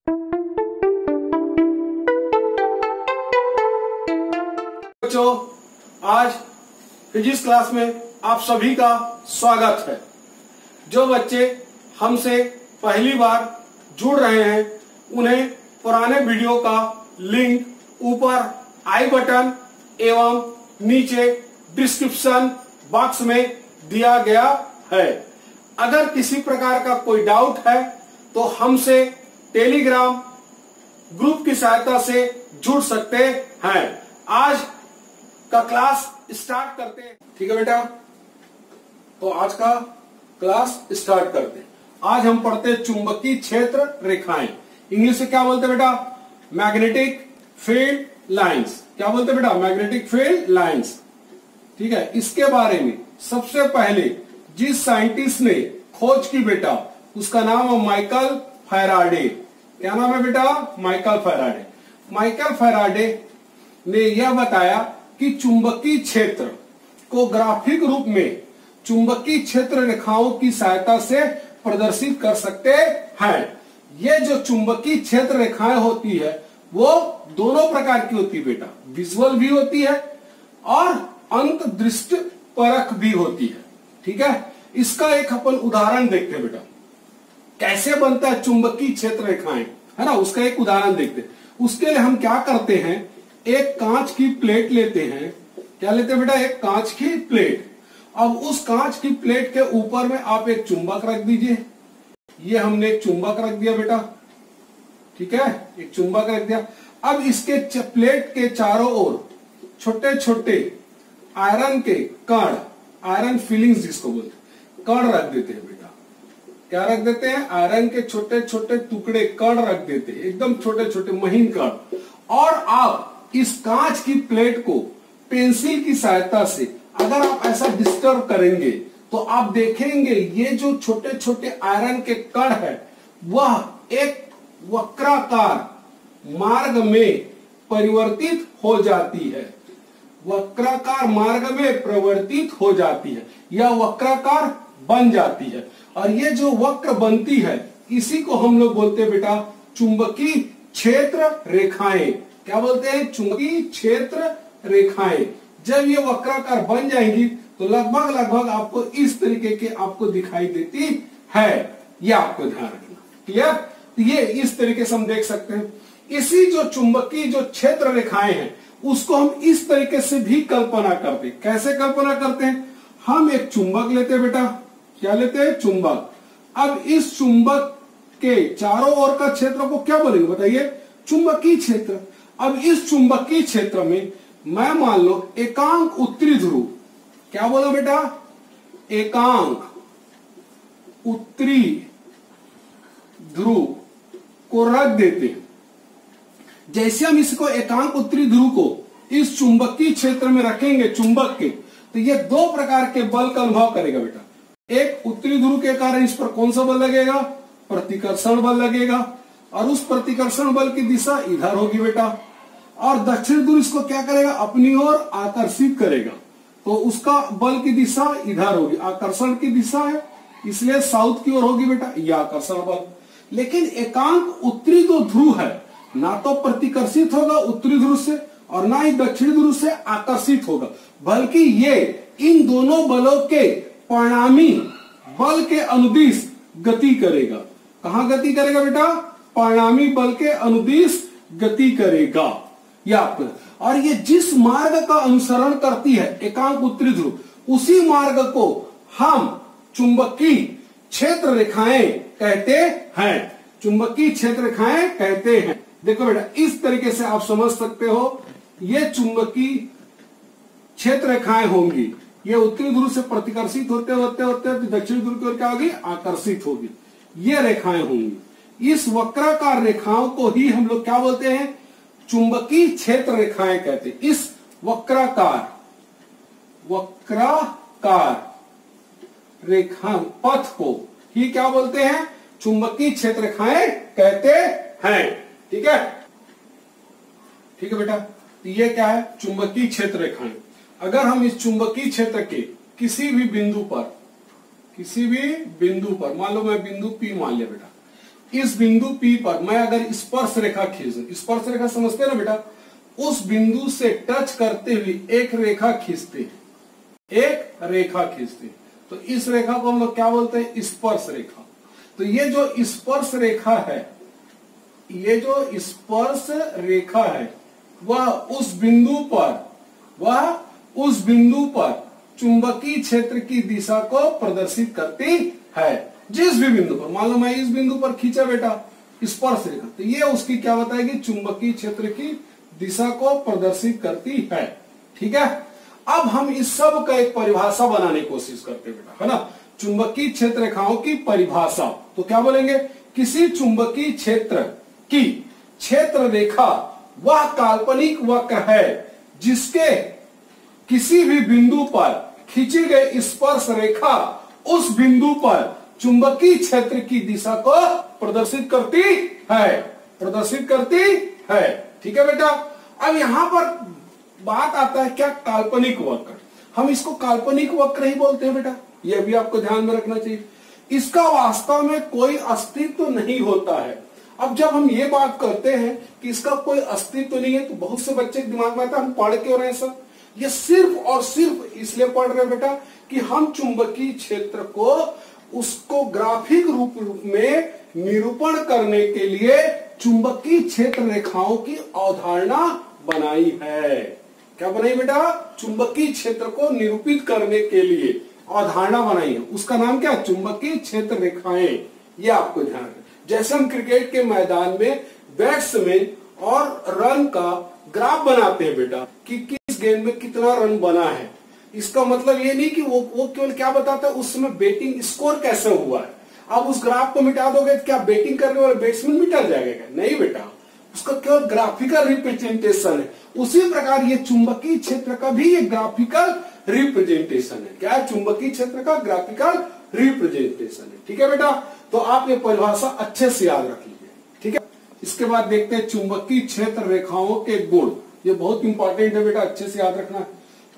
बच्चों, आज physics class में आप सभी का स्वागत है। जो बच्चे हमसे पहली बार जुड़ रहे हैं उन्हें पुराने वीडियो का लिंक ऊपर आई बटन एवं नीचे डिस्क्रिप्शन बॉक्स में दिया गया है। अगर किसी प्रकार का कोई डाउट है तो हमसे टेलीग्राम ग्रुप की सहायता से जुड़ सकते हैं। आज का क्लास स्टार्ट करते हैं। ठीक है बेटा, तो आज का क्लास स्टार्ट करते हैं। आज हम पढ़ते हैं चुंबकीय क्षेत्र रेखाएं। इंग्लिश से क्या बोलते हैं बेटा? Magnetic field lines. क्या बोलते हैं बेटा? Magnetic field lines. ठीक है, इसके बारे में सबसे पहले जिस साइंटिस्ट ने खोज की बेटा उसका नाम है माइकल फैराडे। क्या नाम है बेटा? Michael Faraday. माइकल फैराडे ने यह बताया कि चुंबकीय क्षेत्र को ग्राफिक रूप में चुंबकीय क्षेत्र रेखाओं की सहायता से प्रदर्शित कर सकते हैं। ये जो चुंबकीय क्षेत्र रेखाएं होती है वो दोनों प्रकार की होती है बेटा, विजुअल भी होती है और अंतर्दृष्टि परख भी होती है। ठीक है, इसका एक अपन उदाहरण देखते हैं बेटा, कैसे बनता है चुंबकीय क्षेत्र रेखाएं, है ना। उसका एक उदाहरण देखते हैं। उसके लिए हम क्या करते हैं, एक कांच की प्लेट लेते हैं। क्या लेते हैं बेटा? एक कांच की प्लेट। अब उस कांच की प्लेट के ऊपर में आप एक चुंबक रख दीजिए। ये हमने एक चुंबक रख दिया बेटा, ठीक है, एक चुंबक रख दिया। अब इसके प्लेट के चारों ओर छोटे छोटे आयरन के कण, आयरन फिलिंग्स जिसको बोलते हैं, कण रख देते हैं बेटा। क्या रख देते हैं? आयरन के छोटे छोटे टुकड़े, कण रख देते हैं, एकदम छोटे छोटे महीन कण। और आप इस कांच की प्लेट को पेंसिल की सहायता से अगर आप ऐसा डिस्टर्ब करेंगे तो आप देखेंगे ये जो छोटे छोटे आयरन के कण है वह एक वक्राकार मार्ग में परिवर्तित हो जाती है। वक्राकार मार्ग में परिवर्तित हो जाती है, यह वक्राकार बन जाती है। और ये जो वक्र बनती है इसी को हम लोग बोलते हैं बेटा चुंबकीय क्षेत्र रेखाएं। क्या बोलते हैं? चुंबकीय क्षेत्र रेखाएं। जब ये वक्राकार बन जाएंगी तो लगभग लगभग आपको इस तरीके के आपको दिखाई देती है। ये आपको ध्यान रखना। क्लियर? तो ये इस तरीके से हम देख सकते हैं। इसी जो चुंबकीय जो क्षेत्र रेखाएं हैं उसको हम इस तरीके से भी कल्पना करते हैं। कैसे कल्पना करते हैं? हम एक चुंबक लेते हैं बेटा। क्या लेते हैं? चुंबक। अब इस चुंबक के चारों ओर का क्षेत्र को क्या बोलेंगे बताइए? चुंबकीय क्षेत्र। अब इस चुंबकीय क्षेत्र में मैं मान लो एकांक उत्तरी ध्रुव, क्या बोला बेटा? एकांक उत्तरी ध्रुव को रख देते हैं। जैसे हम इसको एकांक उत्तरी ध्रुव को इस चुंबकीय क्षेत्र में रखेंगे चुंबक के, तो ये दो प्रकार के बल का अनुभव करेगा बेटा। एक उत्तरी ध्रुव के कारण इस पर कौन सा बल लगेगा? प्रतिकर्षण बल लगेगा, और उस प्रतिकर्षण बल की दिशा इधर होगी बेटा। और दक्षिण ध्रुव इसको क्या करेगा? अपनी ओर आकर्षित करेगा, तो उसका बल की दिशा इधर होगी, आकर्षण की दिशा है इसलिए साउथ की ओर होगी बेटा, यह आकर्षण बल। लेकिन एकांक उत्तरी जो ध्रुव है ना तो प्रतिकर्षित होगा उत्तरी ध्रुव से और ना ही दक्षिण ध्रुव से आकर्षित होगा, बल्कि ये इन दोनों बलों के परिणामी बल के अनुदिश गति करेगा। कहां गति करेगा बेटा? परिणामी बल के अनुदिश गति करेगा। और ये जिस मार्ग का अनुसरण करती है एकांक उत्तरी ध्रुव, उसी मार्ग को हम चुंबकीय क्षेत्र रेखाएं कहते हैं। चुंबकीय क्षेत्र रेखाएं कहते हैं। देखो बेटा, इस तरीके से आप समझ सकते हो, ये चुंबकीय क्षेत्र रेखाएं होंगी। ये उत्तरी ध्रुव से प्रतिकर्षित होते होते होते दक्षिण ध्रुव की ओर क्या होगी? आकर्षित होगी। ये रेखाएं होंगी। इस वक्राकार रेखाओं को ही हम लोग क्या बोलते हैं? चुंबकीय क्षेत्र रेखाएं कहते हैं। इस वक्राकार रेखा पथ को ही क्या बोलते हैं? चुंबकीय क्षेत्र रेखाएं कहते हैं। ठीक है, ठीक है बेटा। तो ये क्या है? चुंबकीय क्षेत्र रेखाएं। अगर हम इस चुंबकीय क्षेत्र के किसी भी बिंदु पर मान लो मैं बिंदु P मान लिया बेटा, इस बिंदु P पर मैं अगर स्पर्श रेखा खींच दूं, स्पर्श रेखा समझते हैं ना बेटा, उस बिंदु से टच करते हुए एक रेखा खींचते हैं, एक रेखा खींचते हैं, तो इस रेखा को हम लोग क्या बोलते हैं? स्पर्श रेखा। तो ये जो स्पर्श रेखा है, ये जो स्पर्श रेखा है वह उस बिंदु पर चुंबकीय क्षेत्र की दिशा को प्रदर्शित करती है। जिस भी बिंदु पर, मान लो मैं इस बिंदु पर खींचा बेटा स्पर्श रेखा, तो ये उसकी क्या बताएगी? चुंबकीय क्षेत्र की दिशा को प्रदर्शित करती है। ठीक है, अब हम इस सब का एक परिभाषा बनाने की कोशिश करते हैं बेटा, है ना। चुंबकीय क्षेत्र रेखाओं की परिभाषा तो क्या बोलेंगे? किसी चुंबकीय क्षेत्र की क्षेत्र रेखा वह काल्पनिक वक्र है जिसके किसी भी बिंदु पर खींची गई स्पर्श रेखा उस बिंदु पर चुंबकीय क्षेत्र की दिशा को प्रदर्शित करती है। ठीक है बेटा, अब यहां पर बात आता है क्या? काल्पनिक वक्र। हम इसको काल्पनिक वक्र ही बोलते हैं बेटा, यह भी आपको ध्यान में रखना चाहिए। इसका वास्तव में कोई अस्तित्व नहीं होता है। अब जब हम ये बात करते हैं कि इसका कोई अस्तित्व नहीं है, तो बहुत से बच्चे के दिमाग में आता है हम पढ़ क्यों रहे हैं सर? ये सिर्फ और सिर्फ इसलिए पढ़ रहे हैं बेटा कि हम चुंबकीय क्षेत्र को उसको ग्राफिक रूप में निरूपण करने के लिए चुंबकीय क्षेत्र रेखाओं की अवधारणा बनाई है। क्या बनाई बेटा? चुंबकीय क्षेत्र को निरूपित करने के लिए अवधारणा बनाई है। उसका नाम क्या? चुंबकीय क्षेत्र रेखाएं। ये आपको ध्यान रखना। जैसे हम क्रिकेट के मैदान में बैट्समैन और रन का ग्राफ बनाते हैं बेटा कि किस गेंद में कितना रन बना है, इसका मतलब ये नहीं कि वो केवल क्या बताता है उस समय बैटिंग स्कोर कैसे हुआ है। अब उस ग्राफ को मिटा दोगे तो क्या बैटिंग करने वाले बैट्समैन मिटा जाएगा? नहीं बेटा, उसका केवल ग्राफिकल रिप्रेजेंटेशन है। उसी प्रकार ये चुंबकीय क्षेत्र का भी ये ग्राफिकल रिप्रेजेंटेशन है। क्या है? चुंबकीय क्षेत्र का ग्राफिकल रिप्रेजेंटेशन है। ठीक है बेटा, तो आप ये परिभाषा अच्छे से याद रख लीजिए। ठीक है, इसके बाद देखते हैं चुंबकीय क्षेत्र रेखाओं के गुण। ये बहुत इंपॉर्टेंट है बेटा, अच्छे से याद रखना।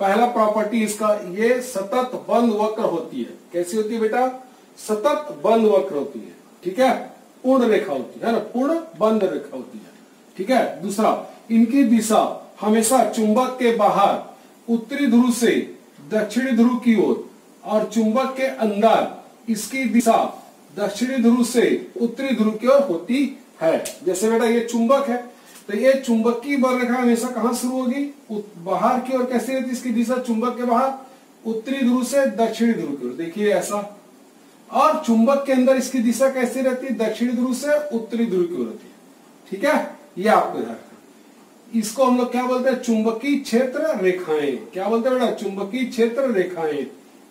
पहला प्रॉपर्टी इसका, ये सतत बंद वक्र होती है। कैसी होती है बेटा? सतत बंद वक्र होती है। ठीक है, पूर्ण रेखा होती है ना, पूर्ण बंद रेखा होती है। ठीक है, दूसरा, इनकी दिशा हमेशा चुंबक के बाहर उत्तरी ध्रुव से दक्षिणी ध्रुव की ओर और चुंबक के अंदर इसकी दिशा दक्षिणी ध्रुव से उत्तरी ध्रुव की ओर होती है। जैसे बेटा ये चुंबक है, तो ये चुंबकीय बल रेखा हमेशा कहां शुरू होगी? बाहर की ओर। कैसे रहती इसकी दिशा? चुंबक के बाहर उत्तरी ध्रुव से दक्षिणी ध्रुव की ओर। देखिए ऐसा। और चुंबक के अंदर इसकी दिशा कैसी रहती है? दक्षिणी ध्रुव से उत्तरी ध्रुव की ओर होती है। ठीक है, ये आपको ध्यान रखना। इसको हम लोग क्या बोलते हैं? चुंबकीय क्षेत्र रेखाएं। क्या बोलते हैं बेटा? चुंबकीय क्षेत्र रेखाएं।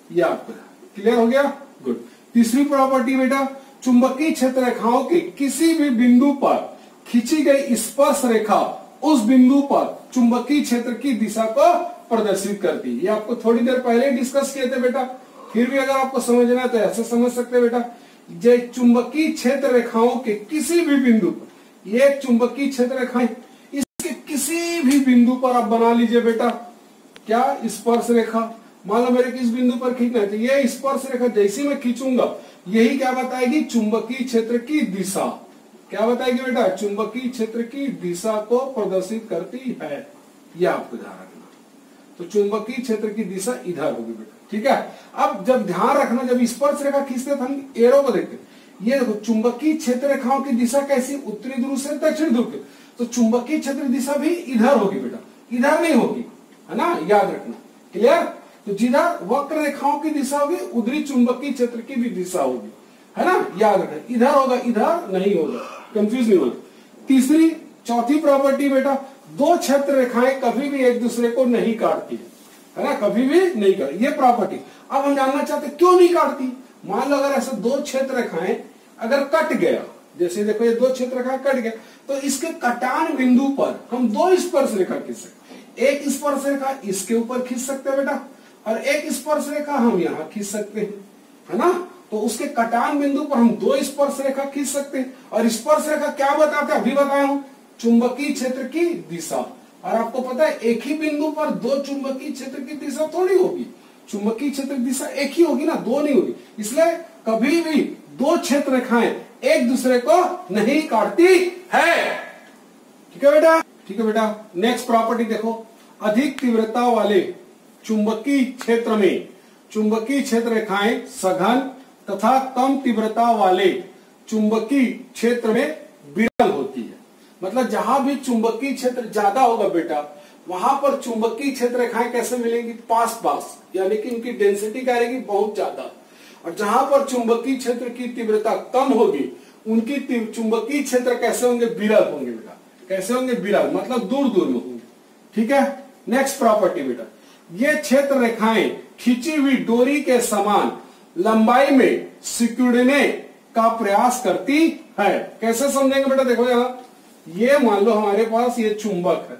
ये आपको क्लियर हो गया? गुड। तीसरी प्रॉपर्टी बेटा, चुंबकीय क्षेत्र रेखाओं के किसी भी बिंदु पर खींची गई स्पर्श रेखा उस बिंदु पर चुंबकीय क्षेत्र की दिशा को प्रदर्शित करती है। ये आपको थोड़ी देर पहले डिस्कस किए थे बेटा, फिर भी अगर आपको समझना है तो ऐसे समझ सकते हैं बेटा। जो चुंबकीय क्षेत्र रेखाओं के किसी भी बिंदु पर, ये चुंबकीय क्षेत्र रेखाएं, इसके किसी भी बिंदु पर आप बना लीजिए बेटा क्या? स्पर्श रेखा। मान लो मेरे किस बिंदु पर खींचना है, तो ये स्पर्श रेखा जैसी मैं खींचूंगा यही क्या बताएगी? चुंबकीय क्षेत्र की दिशा। क्या बताएगी बेटा? चुंबकीय क्षेत्र की दिशा को प्रदर्शित करती है। यह आपको ध्यान रखना। तो चुंबकीय क्षेत्र की दिशा इधर होगी बेटा। ठीक है, अब जब ध्यान रखना, जब स्पर्श रेखा खींचते तो हम एरो को देखते, ये देखो चुंबकीय क्षेत्र रेखाओं की दिशा कैसी? उत्तरी ध्रुव से दक्षिण ध्रुव की। तो चुंबकीय क्षेत्र दिशा भी इधर होगी बेटा, इधर नहीं होगी, है ना, याद रखना। क्लियर? तो जिधर वक्र रेखाओं की दिशा होगी उधरी चुंबकीय क्षेत्र की भी दिशा होगी, है ना, याद रखना। इधर होगा, इधर नहीं होगा, कंफ्यूज नहीं होना। चौथी प्रॉपर्टी बेटा, दो क्षेत्र रेखाएं कभी भी एक दूसरे को नहीं काटती है ना, कभी भी नहीं काटती। ये प्रॉपर्टी अब हम जानना चाहते क्यों नहीं काटती। मान लो अगर ऐसे दो क्षेत्र रेखाएं अगर कट गया, जैसे देखो ये दो क्षेत्र रेखाएं कट गया, तो इसके कटान बिंदु पर हम दो स्पर्श रेखा खींच सकते। एक स्पर्श रेखा इसके ऊपर खींच सकते हैं बेटा, और एक स्पर्श रेखा हम यहाँ खींच सकते हैं, है ना। तो उसके कटान बिंदु पर हम दो स्पर्श रेखा खींच सकते हैं। और स्पर्श रेखा क्या बताते हैं? अभी बताया हूं, चुंबकीय क्षेत्र की दिशा। और आपको पता है एक ही बिंदु पर दो चुंबकीय क्षेत्र की दिशा थोड़ी होगी, चुंबकीय क्षेत्र की दिशा एक ही होगी ना, दो नहीं होगी। इसलिए कभी भी दो क्षेत्र रेखाएं एक दूसरे को नहीं काटती है। ठीक है बेटा, ठीक है बेटा। नेक्स्ट प्रॉपर्टी देखो, अधिक तीव्रता वाले चुंबकीय क्षेत्र में चुंबकीय क्षेत्र रेखाएं सघन तथा कम तीव्रता वाले चुंबकीय क्षेत्र में विरल होती है। मतलब जहां भी चुंबकीय क्षेत्र ज्यादा होगा बेटा, वहां पर चुंबकीय क्षेत्र रेखाएं कैसे मिलेंगी, पास पास, यानी कि उनकी डेंसिटी क्या रहेगी, बहुत ज्यादा। और जहां पर चुंबकीय क्षेत्र की तीव्रता कम होगी, उनकी चुंबकीय क्षेत्र कैसे होंगे, विरल होंगे बेटा। कैसे होंगे, विरल, मतलब दूर दूर में होंगे। ठीक है। नेक्स्ट प्रॉपर्टी बेटा, ये क्षेत्र रेखाएं खींची हुई डोरी के समान लंबाई में सिकुड़ने का प्रयास करती है। कैसे समझेंगे बेटा, देखो यहां, ये मान लो हमारे पास ये चुंबक है,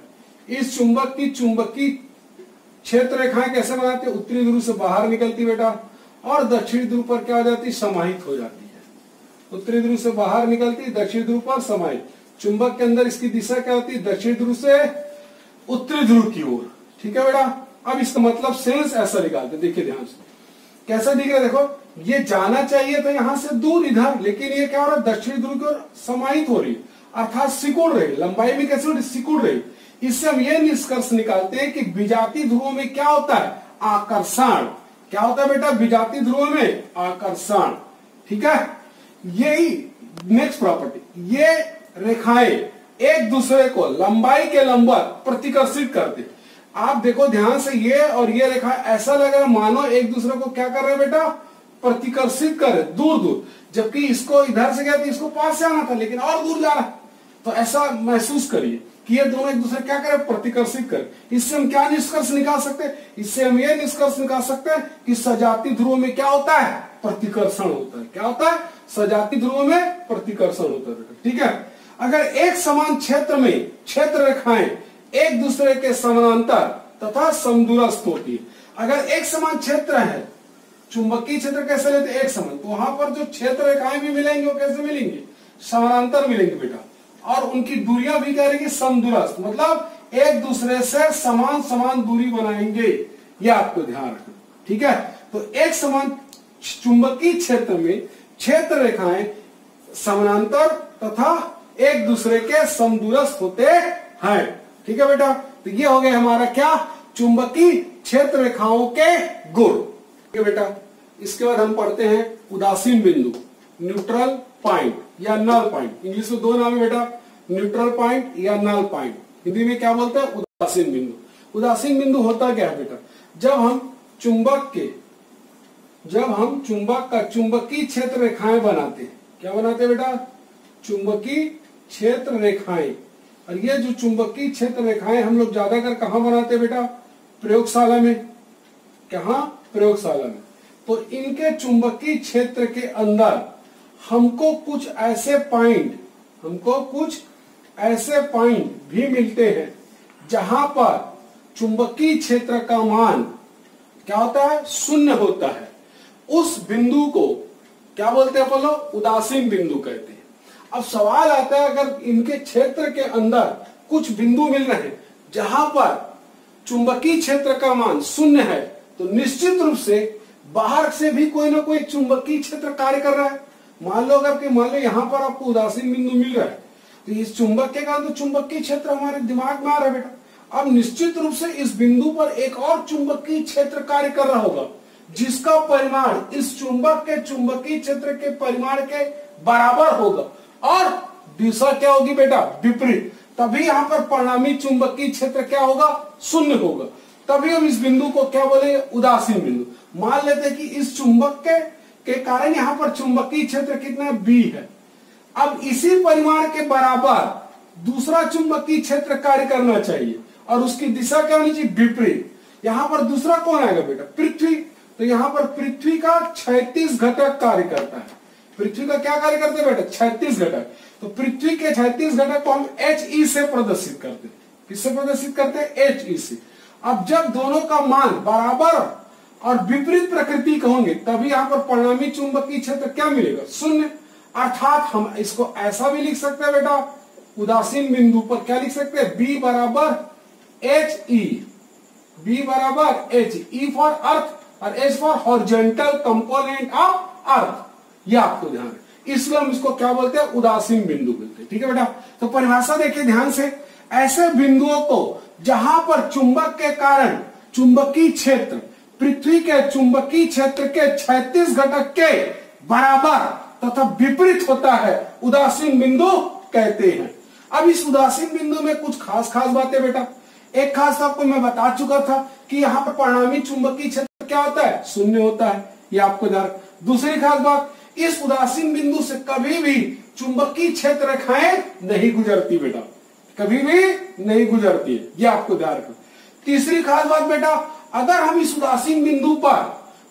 इस चुंबक की चुंबकीय क्षेत्र रेखाएं कैसे बनाती है, उत्तरी ध्रुव से बाहर निकलती बेटा, और दक्षिण ध्रुव पर क्या हो जाती, समाहित हो जाती है। उत्तरी ध्रुव से बाहर निकलती, दक्षिण ध्रुव पर समाहित। चुंबक के अंदर इसकी दिशा क्या होती है, दक्षिण ध्रुव से उत्तरी ध्रुव की ओर। ठीक है बेटा। अब इसका मतलब सेंस ऐसा निकालते, देखिए ध्यान से कैसा दिख रहा है, देखो ये जाना चाहिए तो यहां से दूर इधर, लेकिन ये क्या हो रहा है, दक्षिण ध्रुव की ओर समाहित हो रही, अर्थात सिकुड़ रही, लंबाई में कैसे हो रही, सिकुड़ रही। इससे हम ये निष्कर्ष निकालते हैं कि विजातीय ध्रुवों में क्या होता है, आकर्षण। क्या होता है बेटा, विजातीय ध्रुवों में आकर्षण। ठीक है। यही नेक्स्ट प्रॉपर्टी, ये रेखाएं एक दूसरे को लंबाई के लंबवत प्रतिकर्षित करते। आप देखो ध्यान से, ये और ये रेखा ऐसा लग रहा है मानो एक दूसरे को क्या कर रहे हैं बेटा, प्रतिकर्षित कर रहे, दूर दूर, जबकि इसको इधर से गया तो इसको पास से आना था, लेकिन और दूर जा रहा है। तो ऐसा महसूस करिए कि ये दोनों एक दूसरे क्या करें, प्रतिकर्षित करें। इससे हम क्या निष्कर्ष निकाल सकते हैं, इससे हम ये निष्कर्ष निकाल सकते हैं कि सजातीय ध्रुवों में क्या होता है, प्रतिकर्षण होता है। क्या होता है, सजातीय ध्रुवों में प्रतिकर्षण होता है। ठीक है। अगर एक समान क्षेत्र में क्षेत्र रेखाएं एक दूसरे के समानांतर तथा समदूरस्थ होती है, अगर एक समान क्षेत्र है, चुंबकीय क्षेत्र कैसे लेते हैं, एक समान, तो वहां पर जो क्षेत्र रेखाएं भी मिलेंगे वो कैसे मिलेंगे, समानांतर मिलेंगे बेटा, और उनकी दूरियां भी क्या रहेंगी, समदूरस्थ, मतलब एक दूसरे से समान समान दूरी बनाएंगे। ये आपको ध्यान रखना। ठीक है। तो एक समान चुंबकीय क्षेत्र में क्षेत्र रेखाएं समानांतर तथा एक दूसरे के समदूरस्थ होते हैं। ठीक है बेटा। तो ये हो गए हमारा क्या, चुंबकीय क्षेत्र रेखाओं के गुण। ठीक है बेटा। इसके बाद हम पढ़ते हैं उदासीन बिंदु, न्यूट्रल पॉइंट या नल पॉइंट। इंग्लिश में दो नाम है बेटा, न्यूट्रल पॉइंट या नल पॉइंट। हिंदी में क्या बोलते हैं, उदासीन बिंदु। उदासीन बिंदु होता क्या है बेटा, जब हम चुंबक का चुंबकीय क्षेत्र रेखाएं बनाते हैं, क्या बनाते हैं बेटा, चुंबकीय क्षेत्र रेखाएं। और ये जो चुंबकीय क्षेत्र रेखाएं हम लोग ज्यादातर कहां बनाते हैं बेटा, प्रयोगशाला में। कहां, प्रयोगशाला में। तो इनके चुंबकीय क्षेत्र के अंदर हमको कुछ ऐसे पॉइंट भी मिलते हैं जहां पर चुंबकीय क्षेत्र का मान क्या होता है, शून्य होता है। उस बिंदु को क्या बोलते हैं अपन लोग, उदासीन बिंदु कहते हैं। अब सवाल आता है, अगर इनके क्षेत्र के अंदर कुछ बिंदु मिल रहे हैं जहां पर चुंबकीय क्षेत्र का मान शून्य है, तो निश्चित रूप से बाहर से भी कोई ना कोई चुंबकीय क्षेत्र कार्य कर रहा है। मान लो यहाँ पर आपको उदासीन बिंदु मिल रहा है, तो इस चुंबक के कारण तो चुंबकीय क्षेत्र हमारे दिमाग में आ रहा है बेटा। अब निश्चित रूप से इस बिंदु पर एक और चुंबकीय क्षेत्र कार्य कर रहा होगा, जिसका परिमाण इस चुंबक के चुंबकीय क्षेत्र के परिमाण के बराबर होगा, और दिशा क्या होगी बेटा, विपरीत। तभी यहाँ पर परिणामी चुंबकीय क्षेत्र क्या होगा, शून्य होगा। तभी हम इस बिंदु को क्या बोलेंगे, उदासीन बिंदु। मान लेते हैं कि इस चुंबक के कारण यहाँ पर चुंबकीय क्षेत्र कितना बी है। अब इसी परिमाण के बराबर दूसरा चुंबकीय क्षेत्र कार्य करना चाहिए, और उसकी दिशा क्या होनी चाहिए, विपरीत। यहाँ पर दूसरा कौन आएगा बेटा, पृथ्वी। तो यहाँ पर पृथ्वी का 36 घटक कार्य करता है। पृथ्वी का क्या कार्य करते हैं बेटा, 36 घटक। तो पृथ्वी के 36 घटक को हम HE से प्रदर्शित करते हैं। किससे प्रदर्शित करते हैं, HE से। अब जब दोनों का मान बराबर और विपरीत प्रकृति के होंगे, तभी यहाँ पर परिणामी चुंबकीय क्षेत्र क्या मिलेगा, शून्य। अर्थात हम इसको ऐसा भी लिख सकते हैं बेटा, उदासीन बिंदु पर क्या लिख सकते हैं, B बराबर HE। B बराबर H, E फॉर अर्थ और H for horizontal component of earth. ये आपको ध्यान है। इसलिए हम इसको क्या बोलते हैं, उदासीन बिंदु बोलते हैं। ठीक है बेटा, तो परिभाषा देखिए ध्यान से, ऐसे बिंदुओं को जहां पर चुंबक के कारण चुंबकीय क्षेत्र पृथ्वी के चुंबकीय क्षेत्र के 36 घटक के बराबर तथा विपरीत होता है, उदासीन बिंदु कहते हैं। अब इस उदासीन बिंदु में कुछ खास बातें बेटा, एक खास आपको मैं बता चुका था कि यहाँ पर परिणामी चुंबकीय क्षेत्र क्या होता है, शून्य होता है, ये आपको ध्यान। दूसरी खास बात, इस उदासीन बिंदु से कभी भी चुंबकीय क्षेत्र रेखाएं नहीं गुजरती बेटा, कभी भी नहीं गुजरती है, ये आपको ध्यान रखना। तीसरी खास बात बेटा, अगर हम इस उदासीन बिंदु पर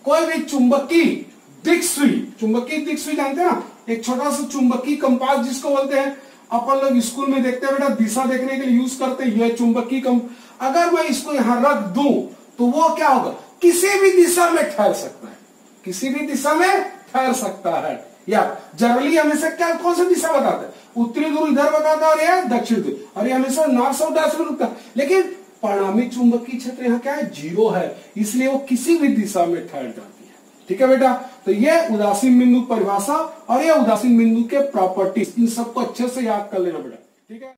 कोई भी चुंबकीय दिक्सूई जानते हैं ना, एक छोटा सा चुंबकीय कंपास जिसको बोलते हैं, अपन लोग स्कूल में देखते हैं बेटा, दिशा देखने के लिए यूज करते हैं, यह चुंबकीय अगर मैं इसको यहां रख दूं तो वो क्या होगा, किसी भी दिशा में ठहर सकता है, किसी भी दिशा में ठहर सकता है। या जनरली हमेशा क्या कौन सी दिशा बताते हैं, उत्तरी ध्रुव इधर बताता है और यह दक्षिण ध्रुव, और ये हमेशा नॉर्थ साउथ डायरेक्शन में रुकता है। लेकिन परिणामी चुंबकीय क्षेत्र यहाँ क्या है, 0 है, इसलिए वो किसी भी दिशा में ठहर जाती है। ठीक है बेटा, तो ये उदासीन बिंदु परिभाषा और ये उदासीन बिंदु के प्रॉपर्टीज, इन सबको अच्छे से याद कर लेना बेटा। ठीक है।